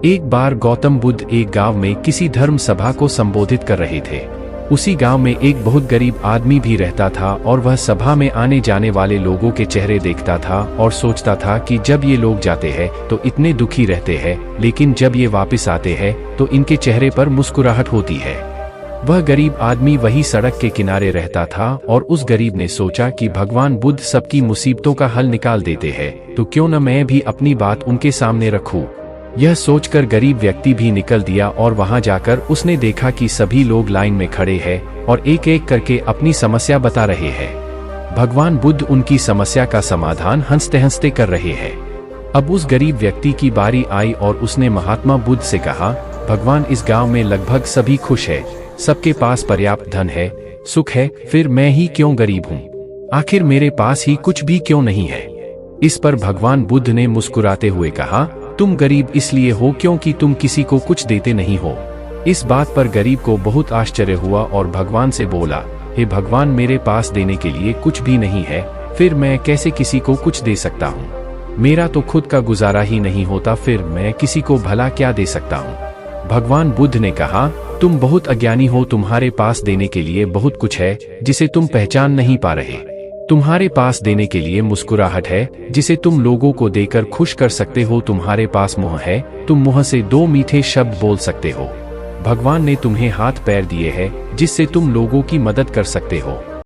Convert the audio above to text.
एक बार गौतम बुद्ध एक गांव में किसी धर्म सभा को संबोधित कर रहे थे। उसी गांव में एक बहुत गरीब आदमी भी रहता था और वह सभा में आने जाने वाले लोगों के चेहरे देखता था और सोचता था कि जब ये लोग जाते हैं तो इतने दुखी रहते हैं, लेकिन जब ये वापस आते हैं तो इनके चेहरे पर मुस्कुराहट होती है। वह गरीब आदमी वही सड़क के किनारे रहता था और उस गरीब ने सोचा कि भगवान बुद्ध सबकी मुसीबतों का हल निकाल देते हैं, तो क्यों न मैं भी अपनी बात उनके सामने रखूं। यह सोचकर गरीब व्यक्ति भी निकल दिया और वहां जाकर उसने देखा कि सभी लोग लाइन में खड़े हैं और एक एक करके अपनी समस्या बता रहे हैं। भगवान बुद्ध उनकी समस्या का समाधान हंसते हंसते कर रहे हैं। अब उस गरीब व्यक्ति की बारी आई और उसने महात्मा बुद्ध से कहा, भगवान इस गांव में लगभग सभी खुश है, सबके पास पर्याप्त धन है, सुख है, फिर मैं ही क्यों गरीब हूँ? आखिर मेरे पास ही कुछ भी क्यों नहीं है? इस पर भगवान बुद्ध ने मुस्कुराते हुए कहा, तुम गरीब इसलिए हो क्योंकि तुम किसी को कुछ देते नहीं हो। इस बात पर गरीब को बहुत आश्चर्य हुआ और भगवान से बोला, हे भगवान, मेरे पास देने के लिए कुछ भी नहीं है, फिर मैं कैसे किसी को कुछ दे सकता हूँ? मेरा तो खुद का गुजारा ही नहीं होता, फिर मैं किसी को भला क्या दे सकता हूँ? भगवान बुद्ध ने कहा, तुम बहुत अज्ञानी हो, तुम्हारे पास देने के लिए बहुत कुछ है जिसे तुम पहचान नहीं पा रहे। तुम्हारे पास देने के लिए मुस्कुराहट है जिसे तुम लोगों को देकर खुश कर सकते हो। तुम्हारे पास मुंह है, तुम मुंह से 2 मीठे शब्द बोल सकते हो। भगवान ने तुम्हें हाथ पैर दिए हैं जिससे तुम लोगों की मदद कर सकते हो।